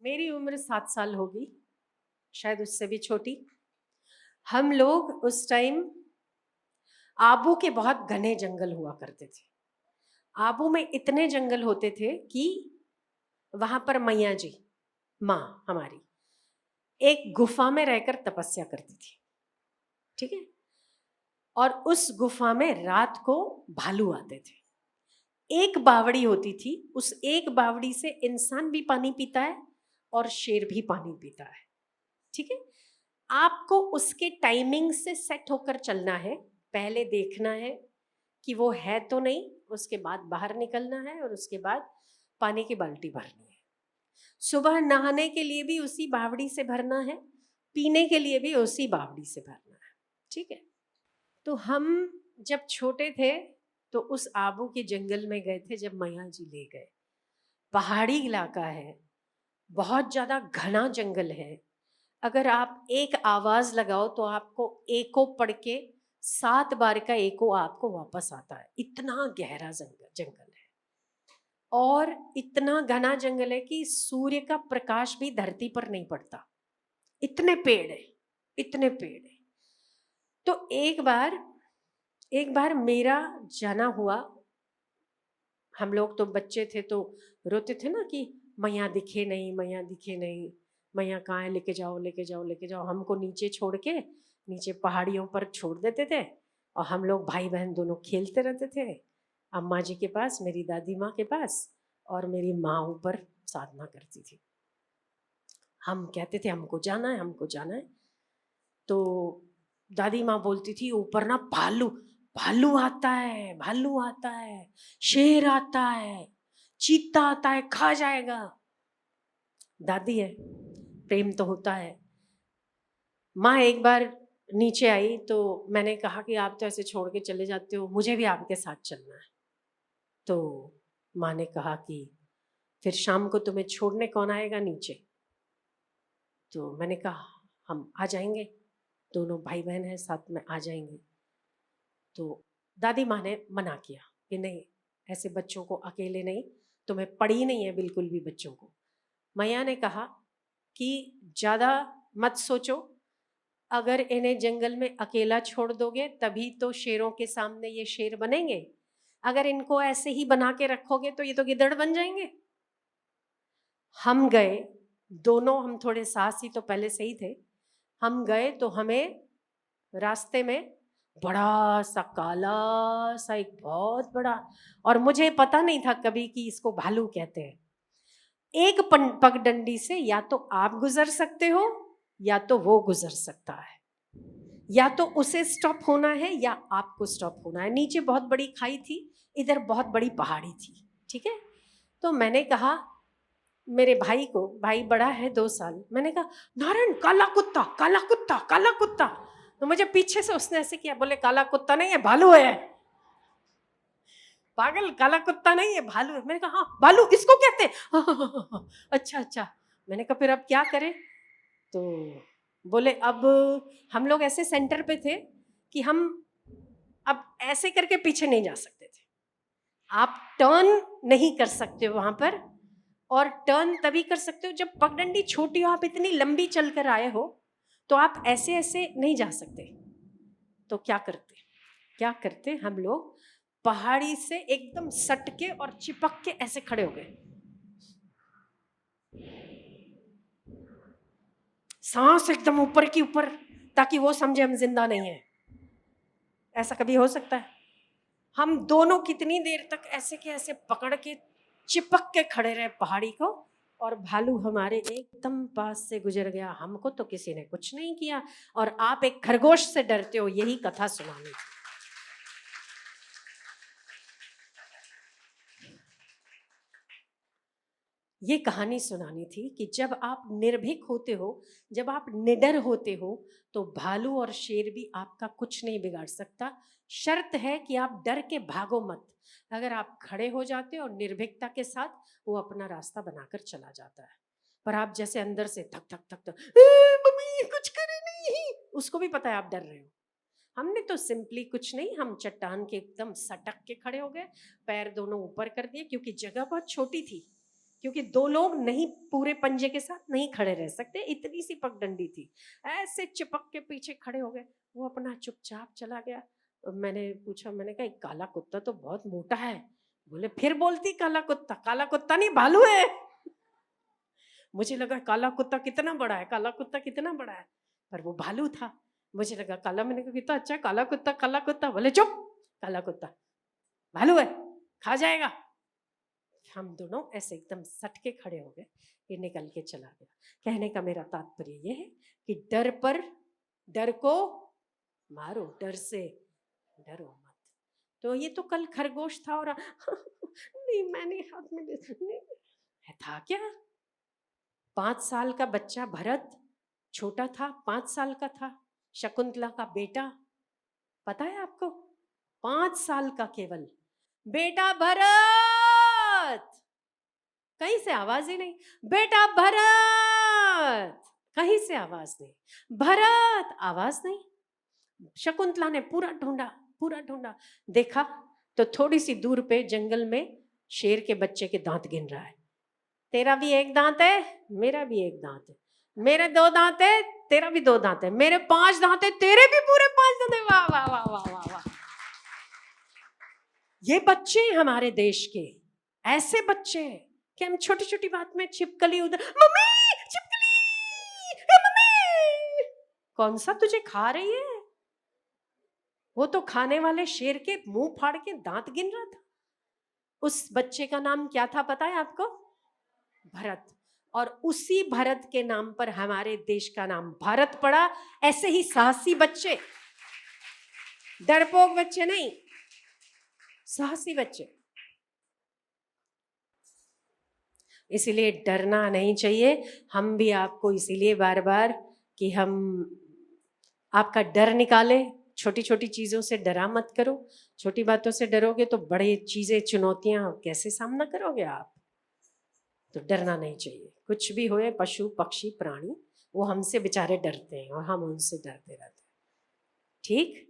मेरी उम्र 7 साल होगी, शायद उससे भी छोटी। हम लोग उस टाइम आबू के बहुत घने जंगल हुआ करते थे। आबू में इतने जंगल होते थे कि वहां पर मैया जी, माँ हमारी, एक गुफा में रहकर तपस्या करती थी। ठीक है। और उस गुफा में रात को भालू आते थे। एक बावड़ी होती थी, उस एक बावड़ी से इंसान भी पानी पीता है और शेर भी पानी पीता है। ठीक है। आपको उसके टाइमिंग से सेट होकर चलना है। पहले देखना है कि वो है तो नहीं, उसके बाद बाहर निकलना है और उसके बाद पानी की बाल्टी भरनी है। सुबह नहाने के लिए भी उसी बावड़ी से भरना है, पीने के लिए भी उसी बावड़ी से भरना है। ठीक है। तो हम जब छोटे थे तो उस आबू के जंगल में गए थे, जब मैया जी ले गए। पहाड़ी इलाका है, बहुत ज्यादा घना जंगल है। अगर आप एक आवाज लगाओ तो आपको एको पढ़ के 7 बार का एको आपको वापस आता है। इतना गहरा जंगल है और इतना घना जंगल है कि सूर्य का प्रकाश भी धरती पर नहीं पड़ता। इतने पेड़ है, इतने पेड़ है। तो एक बार मेरा जाना हुआ। हम लोग तो बच्चे थे तो रोते थे ना कि मैया दिखे नहीं, मैया दिखे नहीं, मैया कहाँ है, लेके जाओ लेके जाओ लेके जाओ। हमको नीचे छोड़ के नीचे पहाड़ियों पर छोड़ देते थे और हम लोग भाई बहन दोनों खेलते रहते थे, अम्मा जी के पास, मेरी दादी माँ के पास, और मेरी माँ ऊपर साधना करती थी। हम कहते थे हमको जाना है, हमको जाना है। तो दादी माँ बोलती थी ऊपर ना भालू, भालू आता है, भालू आता है, शेर आता है, चीता आता है, खा जाएगा। दादी है, प्रेम तो होता है। माँ एक बार नीचे आई तो मैंने कहा कि आप तो ऐसे छोड़ के चले जाते हो, मुझे भी आपके साथ चलना है। तो माँ ने कहा कि फिर शाम को तुम्हें छोड़ने कौन आएगा नीचे? तो मैंने कहा हम आ जाएंगे, दोनों भाई बहन हैं साथ में, आ जाएंगे। तो दादी माँ ने मना किया कि नहीं, ऐसे बच्चों को अकेले नहीं, तुम्हें पड़ी नहीं है बिल्कुल भी बच्चों को। मैया ने कहा कि ज़्यादा मत सोचो, अगर इन्हें जंगल में अकेला छोड़ दोगे तभी तो शेरों के सामने ये शेर बनेंगे। अगर इनको ऐसे ही बना के रखोगे तो ये तो गिद्दड़ बन जाएंगे। हम गए दोनों, हम थोड़े साहसी तो पहले से ही थे। हम गए तो हमें रास्ते में बड़ा सा काला सा एक बहुत बड़ा, और मुझे पता नहीं था कभी कि इसको भालू कहते हैं। एक पगडंडी से या तो आप गुजर सकते हो या तो वो गुजर सकता है, या तो उसे स्टॉप होना है या आपको स्टॉप होना है। नीचे बहुत बड़ी खाई थी, इधर बहुत बड़ी पहाड़ी थी। ठीक है। तो मैंने कहा मेरे भाई को, भाई बड़ा है 2 साल, मैंने कहा नारायण काला कुत्ता, काला कुत्ता, काला कुत्ता। तो मुझे पीछे से उसने ऐसे किया, बोले काला कुत्ता नहीं है, भालू है। पागल, काला कुत्ता नहीं है, भालू है। मैंने कहा हाँ भालू इसको कहते हैं। हाँ, हाँ, हाँ, हाँ, अच्छा अच्छा। मैंने कहा फिर अब क्या करें? तो बोले अब हम लोग ऐसे सेंटर पे थे कि हम अब ऐसे करके पीछे नहीं जा सकते थे। आप टर्न नहीं कर सकते हो वहां पर, और टर्न तभी कर सकते हो जब पगडंडी छोटी हो, आप इतनी लंबी चलकर आए हो तो आप ऐसे ऐसे नहीं जा सकते। तो क्या करते हम लोग पहाड़ी से एकदम सट के और चिपक के ऐसे खड़े हो गए, सांस एकदम ऊपर की ऊपर, ताकि वो समझे हम जिंदा नहीं है। ऐसा कभी हो सकता है? हम दोनों कितनी देर तक ऐसे के ऐसे पकड़ के चिपक के खड़े रहे पहाड़ी को, और भालू हमारे एकदम पास से गुजर गया। हमको तो किसी ने कुछ नहीं किया, और आप एक खरगोश से डरते हो। यही कथा सुनानी थी। ये कहानी सुनानी थी कि जब आप निर्भीक होते हो, जब आप निडर होते हो, तो भालू और शेर भी आपका कुछ नहीं बिगाड़ सकता। शर्त है कि आप डर के भागो मत। अगर आप खड़े हो जाते हो और निर्भीकता के साथ, वो अपना रास्ता बनाकर चला जाता है। पर आप जैसे अंदर से थक थक थक थक, मम्मी कुछ करे नहीं, उसको भी पता है आप डर रहे हो। हमने तो सिंपली कुछ नहीं, हम चट्टान के एकदम सटक के खड़े हो गए, पैर दोनों ऊपर कर दिए, क्योंकि जगह बहुत छोटी थी। क्योंकि 2 लोग नहीं पूरे पंजे के साथ नहीं खड़े रह सकते, इतनी सी पगडंडी थी। ऐसे चिपक के पीछे खड़े हो गए। वो अपना चुपचाप चला गया। मैंने पूछा, मैंने कहा काला कुत्ता तो बहुत मोटा है। बोले फिर बोलती काला कुत्ता नहीं भालू है। मुझे लगा काला कुत्ता कितना बड़ा है, काला कुत्ता कितना बड़ा है, पर वो भालू था। मुझे लगा काला, मैंने कहा कितना अच्छा काला कुत्ता। बोले चुप, काला कुत्ता भालू है, खा जाएगा। हम दोनों ऐसे एकदम सट के खड़े हो गए। ये निकल के चला गया। कहने का मेरा तात्पर्य ये है कि डर को मारो, डर से डरो मत। तो ये तो कल खरगोश था और नहीं मैंने हाथ में नहीं था क्या। 5 साल का बच्चा भरत, छोटा था, 5 साल का था। शकुंतला का बेटा, पता है आपको, 5 साल का केवल बेटा भरत। कहीं से आवाज ही नहीं, बेटा भरत, कहीं से आवाज नहीं, भरत आवाज नहीं। शकुंतला ने पूरा ढूंढा, देखा तो थोड़ी सी दूर पे जंगल में शेर के बच्चे के दांत गिन रहा है। तेरा भी एक दांत है, मेरा भी एक दांत है, मेरे 2 दांत है, तेरा भी 2 दांत है, मेरे 5 दांत है, तेरे भी पूरे 5 दांत है। वाह वाह वाह वाह वाह वाह। ये बच्चे हमारे देश के ऐसे बच्चे हैं कि हम छोटी छोटी बात में छिपकली उधर, मम्मी छिपकली, मम्मी कौन सा तुझे खा रही है। वो तो खाने वाले शेर के मुंह फाड़ के दांत गिन रहा था। उस बच्चे का नाम क्या था पता है आपको? भरत। और उसी भरत के नाम पर हमारे देश का नाम भारत पड़ा। ऐसे ही साहसी बच्चे, डरपोक बच्चे नहीं, साहसी बच्चे। इसीलिए डरना नहीं चाहिए। हम भी आपको इसीलिए बार बार कि हम आपका डर निकाले। छोटी छोटी चीज़ों से डरा मत करो। छोटी बातों से डरोगे तो बड़े चीज़ें, चुनौतियां कैसे सामना करोगे आप। तो डरना नहीं चाहिए। कुछ भी होए, पशु पक्षी प्राणी, वो हमसे बेचारे डरते हैं और हम उनसे डरते रहते हैं। ठीक।